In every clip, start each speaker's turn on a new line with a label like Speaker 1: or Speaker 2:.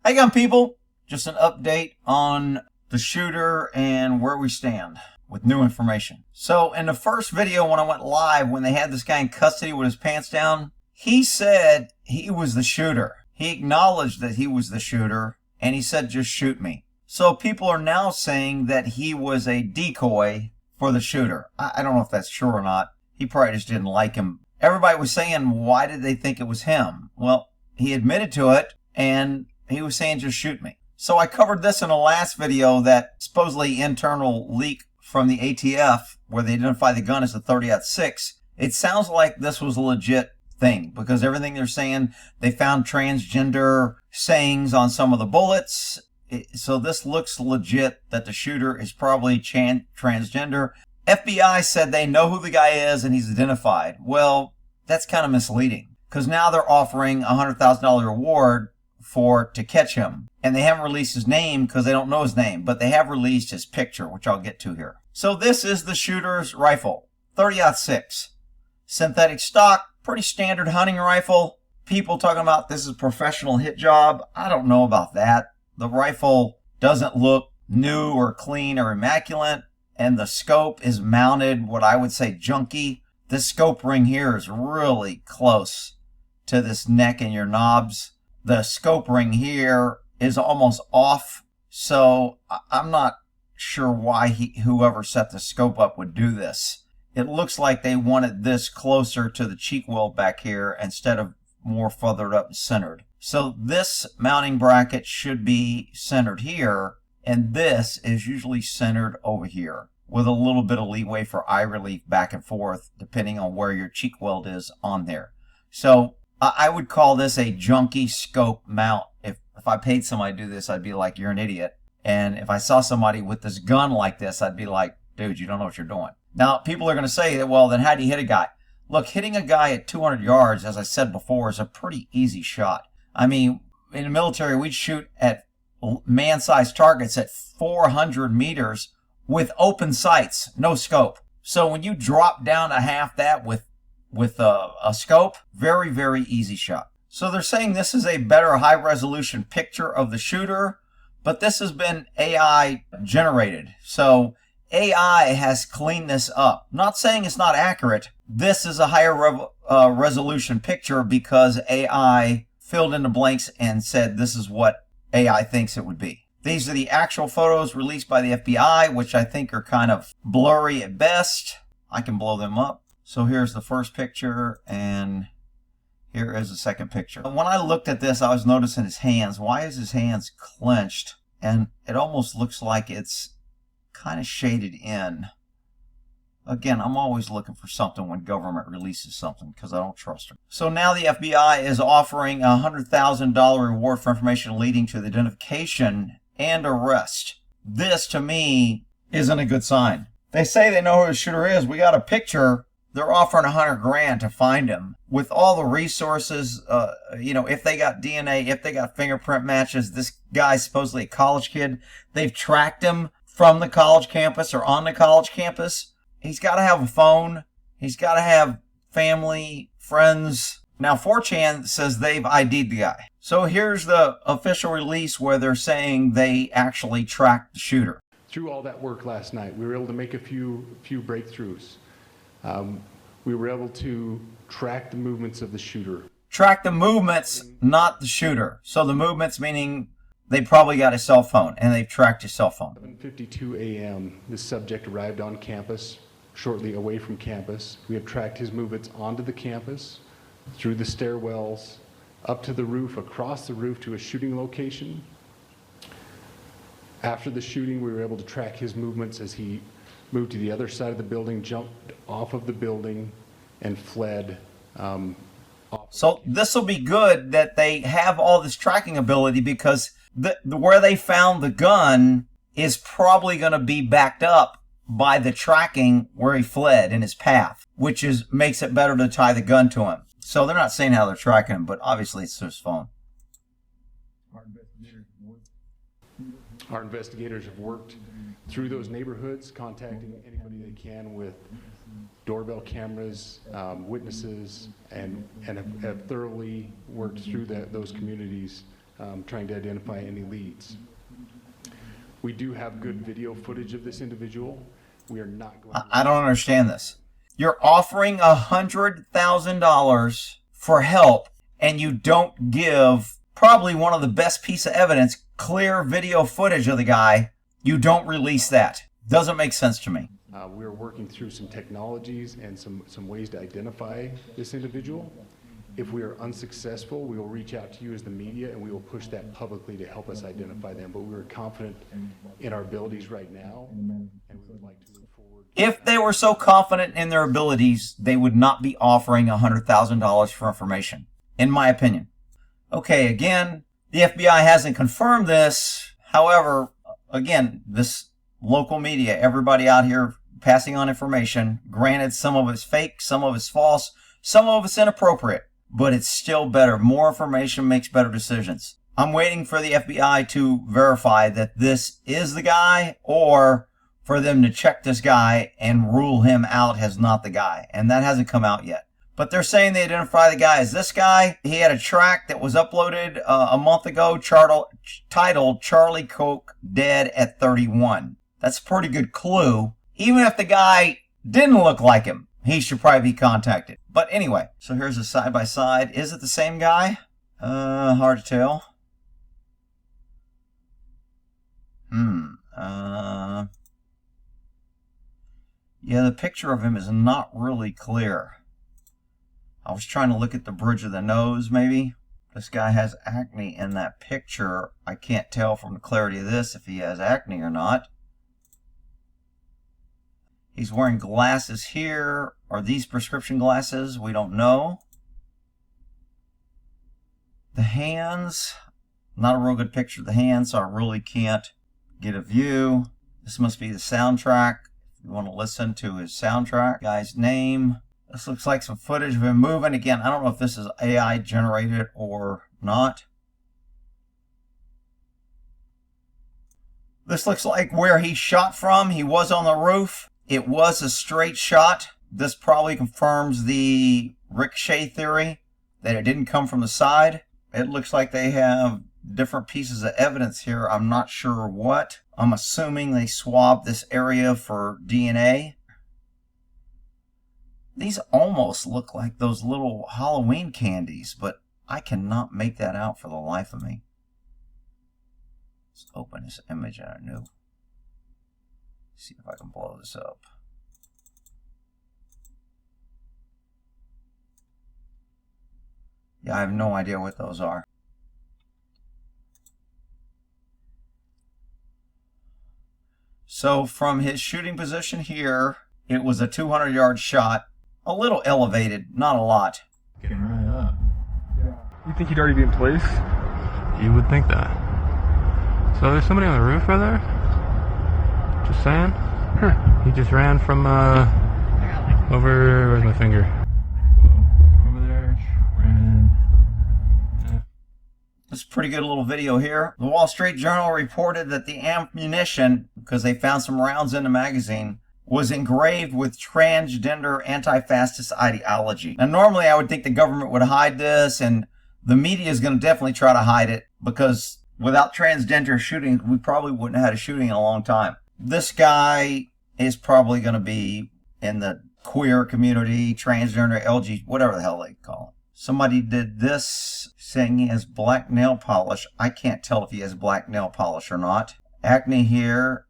Speaker 1: Hey again, people. Just an update on the shooter and where we stand with new information. So in the first video when I went live, when they had this guy in custody with his pants down, he said he was the shooter. He acknowledged that he was the shooter, and he said, just shoot me. So people are now saying that he was a decoy for the shooter. I don't know if that's true or not. He probably just didn't like him. Everybody was saying, why did they think it was him? Well, he admitted to it, and he was saying, just shoot me. So I covered this in the last video, that supposedly internal leak from the ATF where they identify the gun as a 30-06. It sounds like this was a legit thing because everything they're saying, they found transgender sayings on some of the bullets. So this looks legit that the shooter is probably transgender. FBI said they know who the guy is and he's identified. Well, that's kind of misleading because now they're offering a $100,000 reward to catch him. And they haven't released his name because they don't know his name, but they have released his picture, which I'll get to here. So this is the shooter's rifle, 30-06. Synthetic stock, pretty standard hunting rifle. People talking about this is a professional hit job. I don't know about that. The rifle doesn't look new or clean or immaculate, and the scope is mounted what I would say junky. This scope ring here is really close to this neck and your knobs. The scope ring here is almost off, so I'm not sure why whoever set the scope up would do this. It looks like they wanted this closer to the cheek weld back here instead of more further up and centered. So this mounting bracket should be centered here, and this is usually centered over here with a little bit of leeway for eye relief back and forth depending on where your cheek weld is on there. So I would call this a junky scope mount. If I paid somebody to do this, I'd be like, you're an idiot. And if I saw somebody with this gun like this, I'd be like, dude, you don't know what you're doing. Now, people are going to say that, well, then how do you hit a guy? Look, hitting a guy at 200 yards, as I said before, is a pretty easy shot. I mean, in the military, we'd shoot at man-sized targets at 400 meters with open sights, no scope. So when you drop down to half that with a scope, very, very easy shot. So they're saying this is a better high-resolution picture of the shooter, but this has been AI generated. So AI has cleaned this up. Not saying it's not accurate. This is a higher resolution picture because AI filled in the blanks and said this is what AI thinks it would be. These are the actual photos released by the FBI, which I think are kind of blurry at best. I can blow them up. So here's the first picture, and here is the second picture. When I looked at this, I was noticing his hands. Why is his hands clenched? And it almost looks like it's kind of shaded in. Again, I'm always looking for something when government releases something because I don't trust them. So now the FBI is offering a $100,000 reward for information leading to the identification and arrest. This, to me, isn't a good sign. They say they know who the shooter is. We got a picture. They're offering $100,000 to find him with all the resources. If they got DNA, if they got fingerprint matches, this guy's supposedly a college kid. They've tracked him from the college campus or on the college campus. He's got to have a phone. He's got to have family, friends. Now, 4chan says they've ID'd the guy. So here's the official release where they're saying they actually tracked the shooter.
Speaker 2: Through all that work last night, we were able to make a few breakthroughs. We were able to track the movements of the shooter.
Speaker 1: Track the movements, not the shooter. So the movements meaning they probably got a cell phone, and they've tracked his cell phone.
Speaker 2: 7:52 a.m., this subject arrived on campus, shortly away from campus. We have tracked his movements onto the campus, through the stairwells, up to the roof, across the roof to a shooting location. After the shooting, we were able to track his movements as he moved to the other side of the building, jumped off of the building, and fled.
Speaker 1: So this will be good that they have all this tracking ability because where they found the gun is probably going to be backed up by the tracking where he fled in his path, which makes it better to tie the gun to him. So they're not saying how they're tracking him, but obviously it's his phone.
Speaker 2: Our investigators have worked through those neighborhoods, contacting anybody they can with doorbell cameras, witnesses, and have thoroughly worked through those communities trying to identify any leads. We do have good video footage of this individual. We are not going to...
Speaker 1: I don't understand this. You're offering $100,000 for help, and you don't give probably one of the best piece of evidence, clear video footage of the guy. You don't release that. Doesn't make sense to me.
Speaker 2: We're working through some technologies and some ways to identify this individual. If we are unsuccessful, we will reach out to you as the media, and we will push that publicly to help us identify them. But we are confident in our abilities right now, and we would like to move forward.
Speaker 1: If they were so confident in their abilities, they would not be offering $100,000 for information, in my opinion. Okay, again, the FBI hasn't confirmed this. However, again, this local media, everybody out here passing on information, granted, some of it's fake, some of it's false, some of it's inappropriate, but it's still better. More information makes better decisions. I'm waiting for the FBI to verify that this is the guy, or for them to check this guy and rule him out as not the guy. And that hasn't come out yet. But they're saying they identify the guy as this guy. He had a track that was uploaded a month ago titled Charlie Coke Dead at 31. That's a pretty good clue. Even if the guy didn't look like him, he should probably be contacted. But anyway, so here's a side-by-side. Is it the same guy? Hard to tell. Yeah, the picture of him is not really clear. I was trying to look at the bridge of the nose, maybe. This guy has acne in that picture. I can't tell from the clarity of this if he has acne or not. He's wearing glasses here. Are these prescription glasses? We don't know. The hands, not a real good picture of the hands, so I really can't get a view. This must be the soundtrack. If you want to listen to his soundtrack. Guy's name. This looks like some footage of him moving. Again, I don't know if this is AI generated or not. This looks like where he shot from. He was on the roof. It was a straight shot. This probably confirms the ricochet theory, that it didn't come from the side. It looks like they have different pieces of evidence here. I'm not sure what. I'm assuming they swabbed this area for DNA. These almost look like those little Halloween candies, but I cannot make that out for the life of me. Let's open this image in a new. See if I can blow this up. Yeah, I have no idea what those are. So from his shooting position here, it was a 200-yard shot. A little elevated, not a lot.
Speaker 3: Getting right up. Yeah. You think he'd already be in place?
Speaker 4: You would think that. So there's somebody on the roof right there? Just saying. He just ran from over. Where's my finger?
Speaker 3: Over there. Ran. Yeah.
Speaker 1: This is a pretty good little video here. The Wall Street Journal reported that the ammunition, because they found some rounds in the magazine, was engraved with transgender anti-fascist ideology. Now, normally I would think the government would hide this, and the media is going to definitely try to hide it, because without transgender shooting, we probably wouldn't have had a shooting in a long time. This guy is probably going to be in the queer community, transgender, LG, whatever the hell they call it. Somebody did this saying he has black nail polish. I can't tell if he has black nail polish or not. Acne here.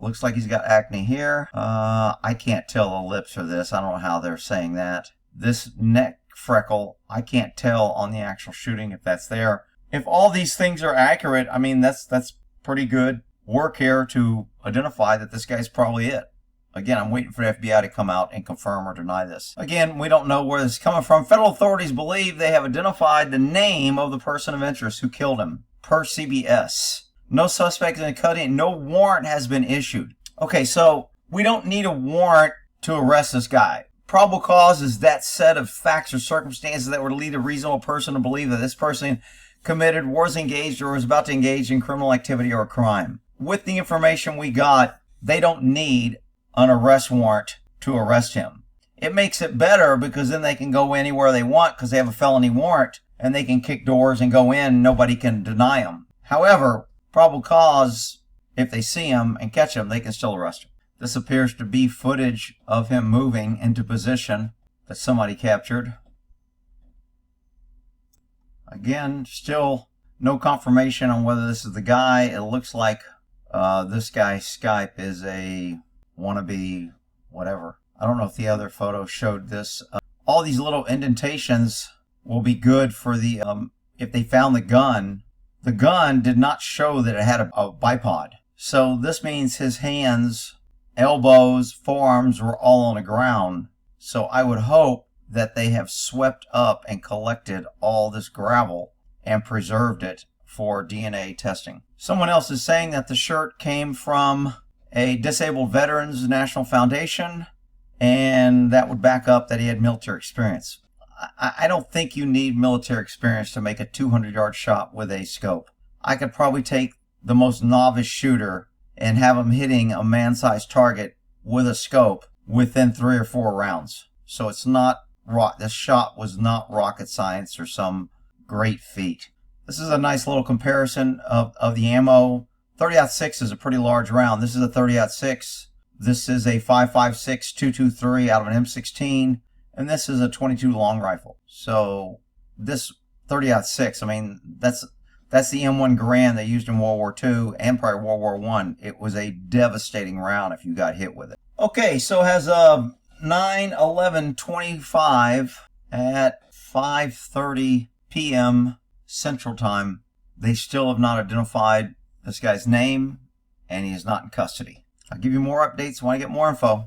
Speaker 1: Looks like he's got acne here. I can't tell the lips or this. I don't know how they're saying that. This neck freckle, I can't tell on the actual shooting if that's there. If all these things are accurate, I mean, that's pretty good work here to identify that this guy's probably it. Again, I'm waiting for the FBI to come out and confirm or deny this. Again, we don't know where this is coming from. Federal authorities believe they have identified the name of the person of interest who killed him, per CBS. No suspect in the cutting. No warrant has been issued. Okay, so we don't need a warrant to arrest this guy. Probable cause is that set of facts or circumstances that would lead a reasonable person to believe that this person committed, was engaged, or was about to engage in criminal activity or a crime. With the information we got, they don't need an arrest warrant to arrest him. It makes it better because then they can go anywhere they want because they have a felony warrant, and they can kick doors and go in. Nobody can deny them. However, probable cause, if they see him and catch him, they can still arrest him. This appears to be footage of him moving into position that somebody captured. Again, still no confirmation on whether this is the guy. It looks like this guy's Skype is a wannabe whatever. I don't know if the other photo showed this. All these little indentations will be good for the, if they found the gun. The gun did not show that it had a bipod. So this means his hands, elbows, forearms were all on the ground. So I would hope that they have swept up and collected all this gravel and preserved it for DNA testing. Someone else is saying that the shirt came from a Disabled Veterans National Foundation, and that would back up that he had military experience. I don't think you need military experience to make a 200-yard shot with a scope. I could probably take the most novice shooter and have him hitting a man-sized target with a scope within 3 or 4 rounds. So it's not this shot was not rocket science or some great feat. This is a nice little comparison of the ammo. 30-06 is a pretty large round. This is a 30-06. This is a 5.56 223 out of an M16, and this is a 22 long rifle. So this 30-06, I mean, that's the M1 Garand they used in World War II and probably World War I. It was a devastating round if you got hit with it. Okay, so has 9/11/25 at 5:30 p.m. Central Time. They still have not identified this guy's name, and he is not in custody. I'll give you more updates when I get more info.